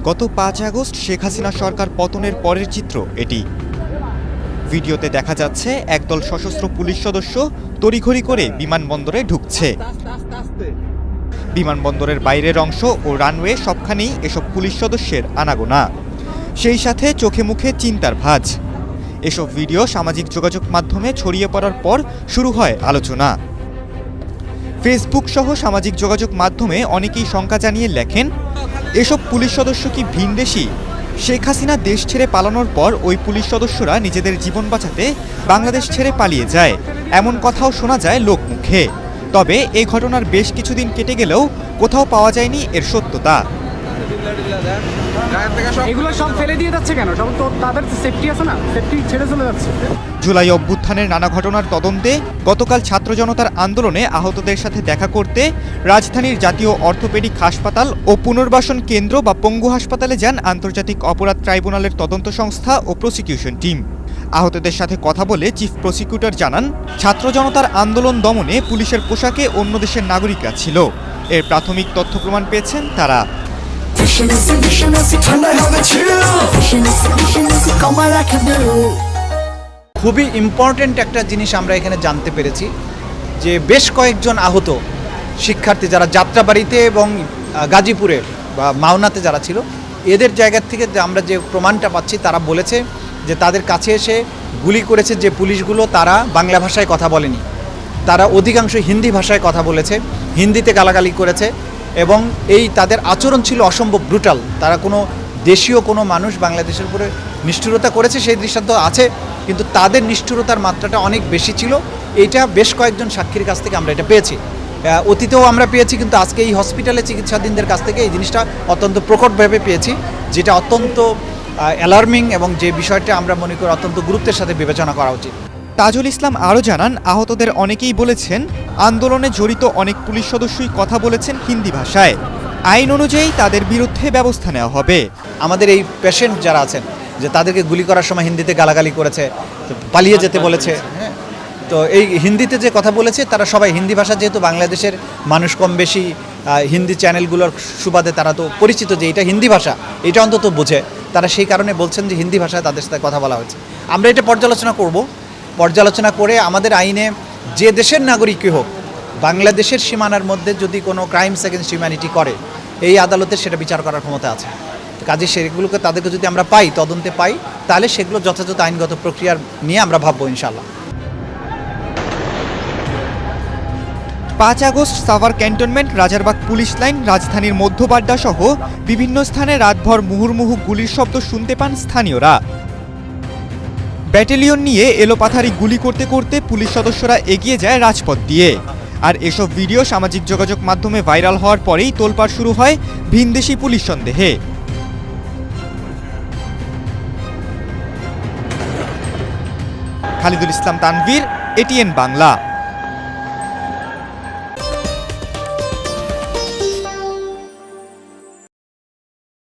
গত ৫ আগস্ট শেখ হাসিনা সরকার পতনের পরের চিত্র এটি। ভিডিওতে দেখা যাচ্ছে একদল সশস্ত্র পুলিশ সদস্য তড়িঘড়ি করে বিমানবন্দরে ঢুকছে। বিমানবন্দরের বাইরের অংশ ও রানওয়ে সবখানেই এসব পুলিশ সদস্যের আনাগোনা, সেই সাথে চোখে মুখে চিন্তার ভাঁজ। এসব ভিডিও সামাজিক যোগাযোগ মাধ্যমে ছড়িয়ে পড়ার পর শুরু হয় আলোচনা। ফেসবুক সহ সামাজিক যোগাযোগ মাধ্যমে অনেকেই শঙ্কা জানিয়ে লেখেন, এসব পুলিশ সদস্য কি ভিনদেশী? শেখ হাসিনা দেশ ছেড়ে পালানোর পর ওই পুলিশ সদস্যরা নিজেদের জীবন বাঁচাতে বাংলাদেশ ছেড়ে পালিয়ে যায়, এমন কথাও শোনা যায় লোকমুখে। তবে এই ঘটনার বেশ কিছুদিন কেটে গেলেও কোথাও পাওয়া যায়নি এর সত্যতা। এগুলো সব ফেলে দিয়ে যাচ্ছে কেন? সব তো তাদের সেফটি আছে না, সেফটি ছেড়ে চলে যাচ্ছে। জুলাই অভ্যুত্থানের নানা ঘটনার তদন্তে গতকাল ছাত্র জনতার আন্দোলনে আহতদের সাথে দেখা করতে রাজধানীর জাতীয় অর্থোপেডিক হাসপাতাল ও পুনর্বাসন কেন্দ্র বা পঙ্গু হাসপাতালে যান আন্তর্জাতিক অপরাধ ট্রাইব্যুনালের তদন্ত সংস্থা ও প্রসিকিউশন টিম। আহতদের সাথে কথা বলে চিফ প্রসিকিউটর জানান, ছাত্র জনতার আন্দোলন দমনে পুলিশের পোশাকে অন্য দেশের নাগরিকরা ছিল। এর প্রাথমিক তথ্য প্রমাণ পেয়েছেন তারা। খুবই ইম্পর্ট্যান্ট একটা জিনিস আমরা এখানে জানতে পেরেছি যে বেশ কয়েকজন আহত শিক্ষার্থী যারা যাত্রাবাড়িতে এবং গাজীপুরে বা মাওনাতে যারা ছিল, এদের জায়গা থেকে আমরা যে প্রমাণটা পাচ্ছি, তারা বলেছে যে তাদের কাছে এসে গুলি করেছে যে পুলিশগুলো, তারা বাংলা ভাষায় কথা বলেনি, তারা অধিকাংশ হিন্দি ভাষায় কথা বলেছে, হিন্দিতে গালাগালি করেছে এবং এই তাদের আচরণ ছিল অসম্ভব ব্রুটাল। তারা কোনো দেশীয় কোনো মানুষ বাংলাদেশের উপরে নিষ্ঠুরতা করেছে সেই দৃষ্টান্ত আছে, কিন্তু তাদের নিষ্ঠুরতার মাত্রাটা অনেক বেশি ছিল। এইটা বেশ কয়েকজন সাক্ষীর কাছ থেকে আমরা এটা পেয়েছি, অতীতেও আমরা পেয়েছি, কিন্তু আজকে এই হসপিটালে চিকিৎসাধীনদের কাছ থেকে এই জিনিসটা অত্যন্ত প্রকটভাবে পেয়েছি, যেটা অত্যন্ত অ্যালার্মিং এবং যে বিষয়টা আমরা মনে করি অত্যন্ত গুরুত্বের সাথে বিবেচনা করা উচিত। তাজুল ইসলাম আরও জানান, আহতদের অনেকেই বলেছেন আন্দোলনে জড়িত অনেক পুলিশ সদস্যই কথা বলেছেন হিন্দি ভাষায়। আইন অনুযায়ী তাদের বিরুদ্ধে ব্যবস্থা নেওয়া হবে। আমাদের এই পেশেন্ট যারা আছেন, যে তাদেরকে গুলি করার সময় হিন্দিতে গালাগালি করেছে, পালিয়ে যেতে বলেছে, হ্যাঁ, তো এই হিন্দিতে যে কথা বলেছে তারা সবাই হিন্দি ভাষা, যেহেতু বাংলাদেশের মানুষ কম বেশি হিন্দি চ্যানেলগুলোর সুবাদে তারা তো পরিচিত যে এটা হিন্দি ভাষা, এটা অন্তত বোঝে, তারা সেই কারণে বলছেন যে হিন্দি ভাষায় তাদের সাথে কথা বলা হয়েছে। আমরা এটা পর্যালোচনা করে আমাদের আইনে যে দেশের নাগরিকই হোক, বাংলাদেশের সীমানার মধ্যে যদি কোনো ক্রাইমস এগেনস্ট হিউম্যানিটি করে, এই আদালতের সেটা বিচার করার ক্ষমতা আছে। কাজে সেগুলোকে তাদেরকে যদি আমরা তদন্তে পাই, তাহলে সেগুলো যথাযথ আইনগত প্রক্রিয়ার নিয়ে আমরা ভাববো ইনশাআল্লাহ। ৫ August Savar cantonment, Rajarbagh police line, রাজধানীর মধ্যবাড্ডা সহ বিভিন্ন স্থানে রাতভর মুহুর্মুহু গুলির শব্দ শুনতে পান স্থানীয়রা। ব্যাটালিয়ন নিয়ে এলোপাথারি গুলি করতে করতে পুলিশ সদস্যরা এগিয়ে যায় রাজপথ দিয়ে। আর এসব ভিডিও সামাজিক যোগাযোগ মাধ্যমে ভাইরাল হওয়ার পরেই তোলপাড় শুরু হয় ভিনদেশি পুলিশ সন্দেহে। খালিদুল ইসলাম তানভীর, এটিএন বাংলা।